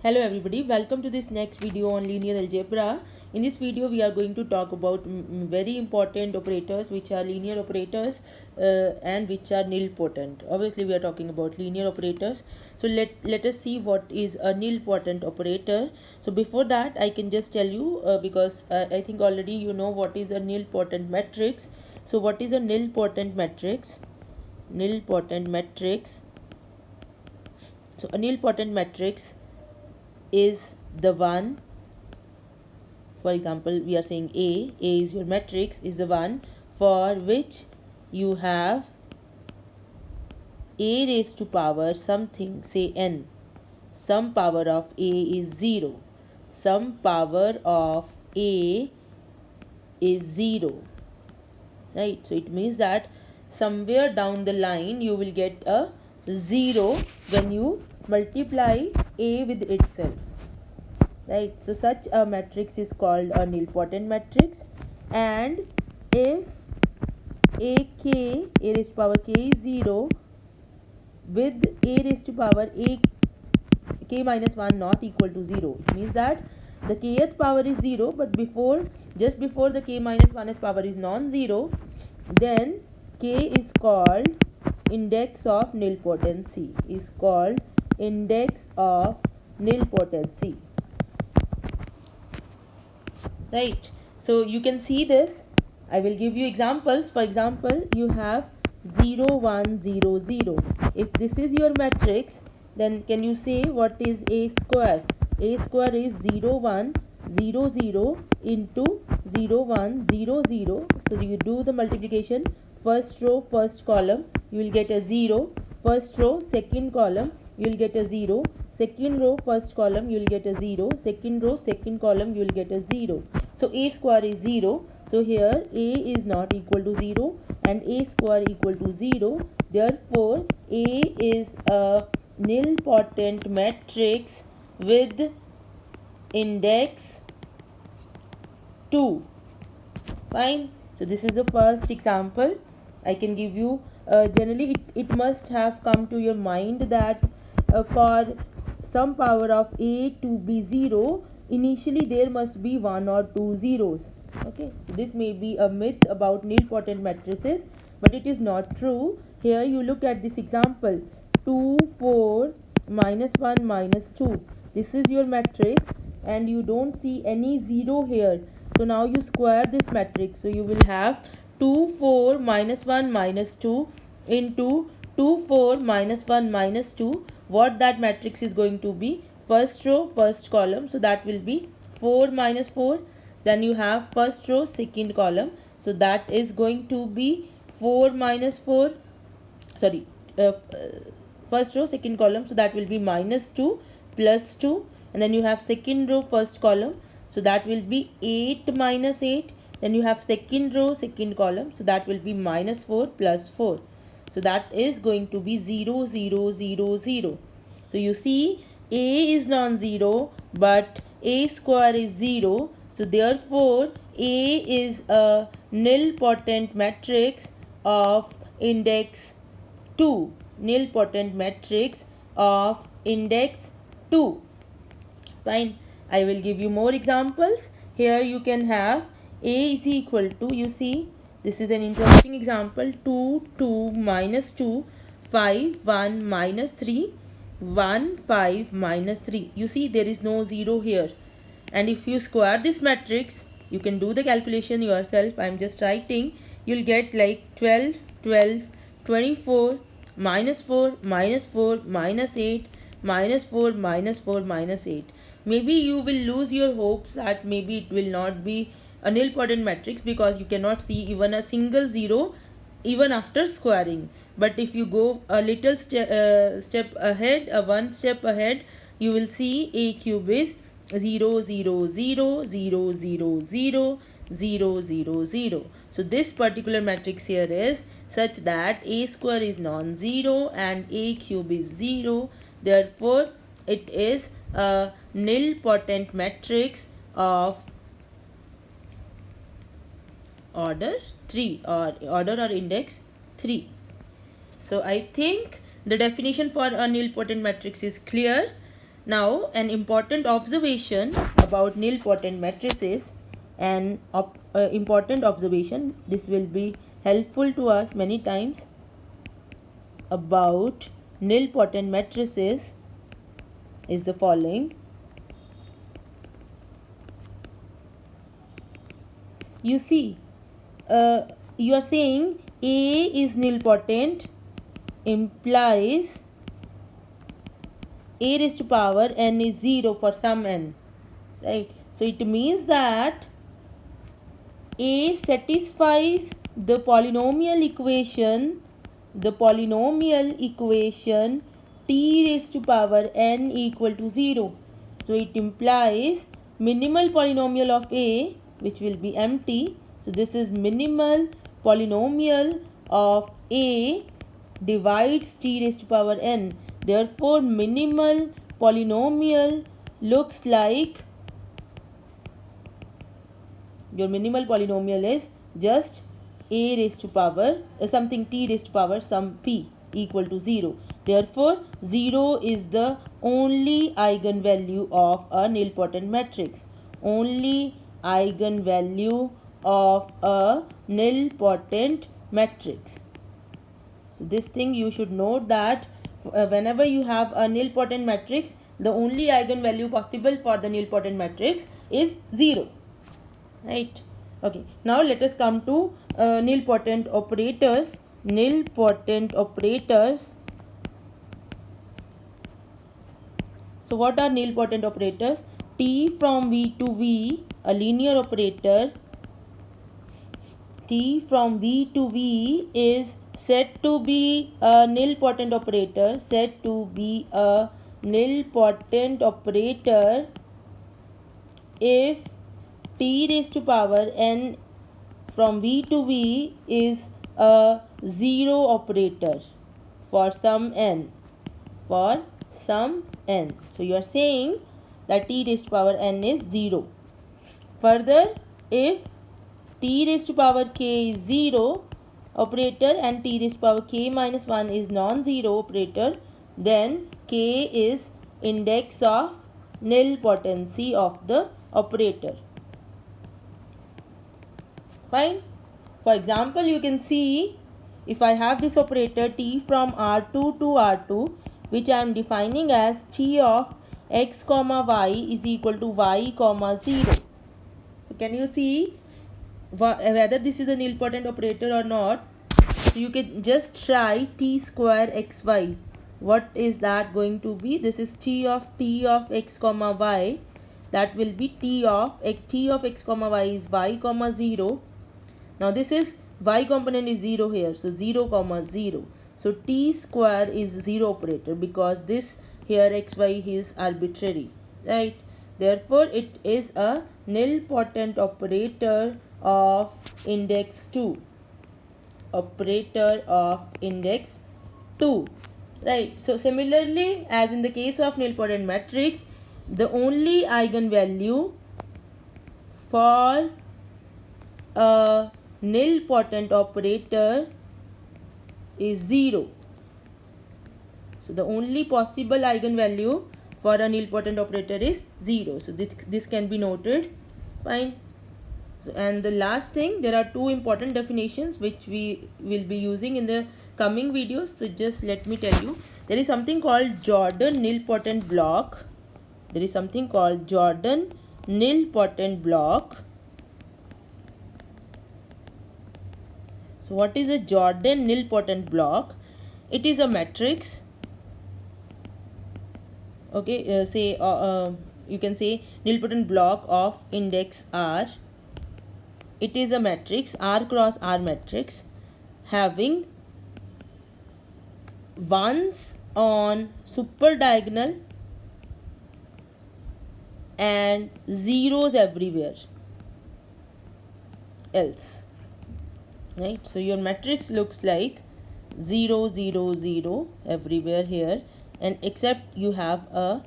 Hello everybody, welcome to this next video on linear algebra. In this video we are going to talk about very important operators which are linear operators and which are nilpotent. Obviously we are talking about linear operators. So let us see what is a nilpotent operator. So before that I can just tell you because I think already you know what is a nilpotent matrix. So what is a nilpotent matrix? Nilpotent matrix. So a nilpotent matrix is the one, for example we are saying a is your matrix, is the one for which you have a raised to power something, say n. Some power of a is 0, some power of a is 0, right? So it means that somewhere down the line you will get a 0 when you multiply a with itself, right? So such a matrix is called a nilpotent matrix. And if a raised to power k is 0 with a raised to power k minus 1 not equal to 0, it means that the kth power is 0 but just before the k minus 1th power is non-zero, then k is called index of nilpotency, right? So you can see this. I will give you examples. For example, you have 0 1 0 0. If this is your matrix, then can you say what is a square? A square is 0 1 0 0 into 0 1 0 0. So you do the multiplication, first row first column you will get a 0, first row second column you will get a 0, second row first column you will get a 0, second row second column you will get a 0. So a square is 0. So here a is not equal to 0 and a square equal to 0. Therefore a is a nilpotent matrix with index 2. Fine. So this is the first example I can give you. Generally it must have come to your mind that for some power of a to be 0, initially there must be 1 or 2 zeros. Okay, so this may be a myth about nilpotent matrices, but it is not true. Here you look at this example, 2 4 minus 1 minus 2. This is your matrix and you don't see any 0 here. So now you square this matrix. So you will have 2 4 minus 1 minus 2 into 2 4 minus 1 minus 2. What that matrix is going to be? First row first column. So that will be 4 minus 4. Then you have first row second column. So that is going to be 4 minus 4. Sorry. First row second column, so that will be minus 2 plus 2, and then you have second row first column, so that will be 8 minus 8. Then you have second row second column, so that will be minus 4 plus 4. So that is going to be 0 0 0 0. So you see a is non-zero but a square is 0. So therefore a is a nilpotent matrix of index 2. Nilpotent matrix of index 2. Fine. I will give you more examples. Here you can have a is equal to, you see, this is an interesting example, 2 2 minus 2, 5 1 minus 3, 1 5 minus 3. You see there is no 0 here. And if you square this matrix, you can do the calculation yourself. I am just writing. You'll get like 12 12 24 minus 4 minus 4 minus 8 minus 4 minus 4 minus 8. Maybe you will lose your hopes that maybe it will not be a nilpotent matrix because you cannot see even a single 0 even after squaring. But if you go a little step ahead, one step ahead, you will see a cube is 0 0 0 0 0 0 0 0 0. So this particular matrix here is such that a square is non-zero and a cube is 0. Therefore it is a nilpotent matrix of order 3 or order or index 3. So I think the definition for a nilpotent matrix is clear. Now, an important observation about nilpotent matrices, an important observation, this will be helpful to us many times, about nilpotent matrices is the following. You see, you are saying A is nilpotent implies a raised to power n is 0 for some n, right? So it means that A satisfies the polynomial equation t raised to power n equal to 0. So it implies minimal polynomial of A, which will be empty. So this is minimal polynomial of A divides t raised to power n. Therefore, minimal polynomial looks like, your minimal polynomial is just a raised to power something t raised to power some p equal to 0. Therefore, 0 is the only eigenvalue of a nilpotent matrix. Only eigenvalue of a nilpotent matrix. So this thing you should note that whenever you have a nilpotent matrix, the only eigenvalue possible for the nilpotent matrix is 0. Right? Okay. Now let us come to nilpotent operators. Nilpotent operators. So what are nilpotent operators? T from V to V, a linear operator. T from V to V is said to be a nilpotent operator. Said to be a nilpotent operator if t raised to power n from V to V is a 0 operator for some n. For some n. So you are saying that t raised to power n is 0. Further, if t raised to power k is 0 operator and t raised to power k minus 1 is non-zero operator, then k is index of nilpotency of the operator. Fine. For example, you can see if I have this operator t from R2 to R2, which I am defining as t of x comma y is equal to y comma 0. So can you see whether this is a nilpotent operator or not? So you can just try t square xy. What is that going to be? This is t of x comma y. That will be t of x comma y is y comma 0. Now this is y component is 0 here. So 0 comma 0. So t square is 0 operator because this here xy is arbitrary. Right? Therefore it is a nilpotent operator of index 2. Operator of index 2. Right. So similarly, as in the case of nilpotent matrix, the only eigenvalue for a nilpotent operator is 0. So the only possible eigenvalue for a nilpotent operator is 0. So this can be noted. Fine. So, and the last thing, there are two important definitions which we will be using in the coming videos. So just let me tell you, there is something called Jordan nilpotent block. There is something called Jordan nilpotent block. So what is a Jordan nilpotent block? It is a matrix. Okay, you can say nilpotent block of index R. It is a matrix, R cross R matrix, having ones on super diagonal and zeros everywhere else. Right? So your matrix looks like 0, 0, 0 everywhere here, and except you have a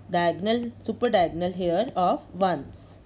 diagonal, super diagonal here of ones.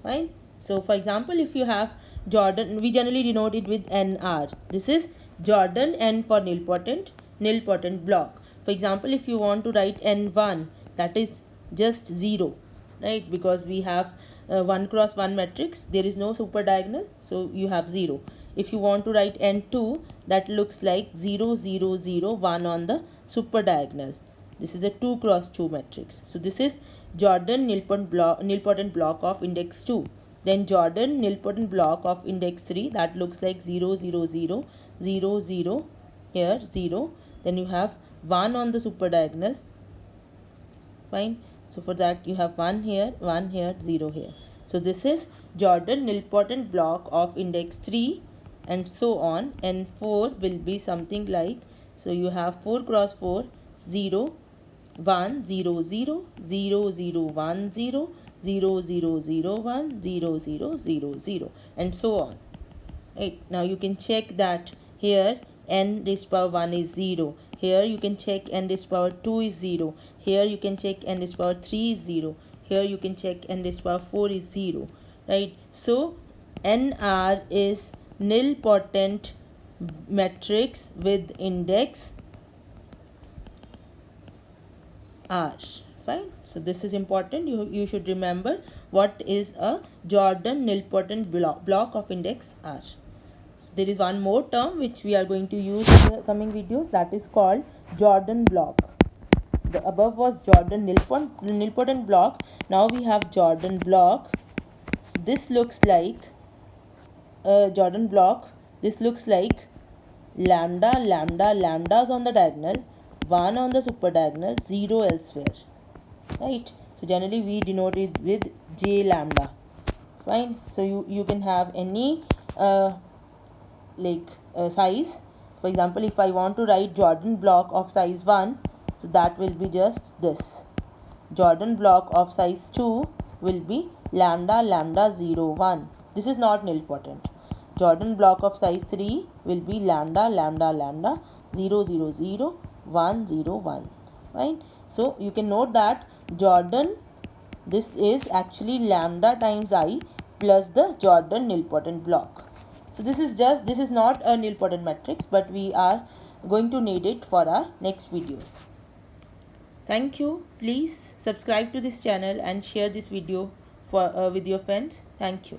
Fine. So for example, if you have Jordan, we generally denote it with NR. This is Jordan N for nilpotent block. For example, if you want to write N1, that is just 0, right? Because we have 1 cross 1 matrix, there is no super diagonal, so you have 0. If you want to write n2, that looks like 0 0 0 1 on the super diagonal. This is a 2 cross 2 matrix. So this is Jordan nilpotent block of index 2. Then Jordan nilpotent block of index 3, that looks like 0 0 0 0 0 here 0. Then you have 1 on the super diagonal. Fine. So for that you have 1 here, 0 here. So this is Jordan nilpotent block of index 3 and so on, and 4 will be something like, so you have 4 cross 4 0 1 0 0 0 0 1 0 0 0 0 1 0 0 0 0 and so on. Right, now you can check that here n raised to power 1 is 0. Here you can check n raised to power 2 is 0. Here you can check n raised to power 3 is 0. Here you can check n raised to power 4 is 0. Right, so NR is nilpotent matrix with index R. Fine. So this is important. You should remember what is a Jordan nilpotent block of index R. There is one more term which we are going to use in the coming videos, that is called Jordan block. The above was Jordan nilpotent block. Now we have Jordan block. So this looks like a Jordan block. This looks like lambda, lambda, lambdas on the diagonal, 1 on the super diagonal, 0 elsewhere. Right? So generally we denote it with J lambda. Fine. So you can have any size. For example, if I want to write Jordan block of size 1, so that will be just this. Jordan block of size 2 will be lambda lambda 0 1. This is not nilpotent. Jordan block of size 3 will be lambda lambda lambda 0 0 0 1 0 1. Right? So you can note that Jordan, this is actually lambda times I plus the Jordan nilpotent block. So this is not a nilpotent matrix, but we are going to need it for our next videos. Thank you. Please subscribe to this channel and share this video with your friends. Thank you.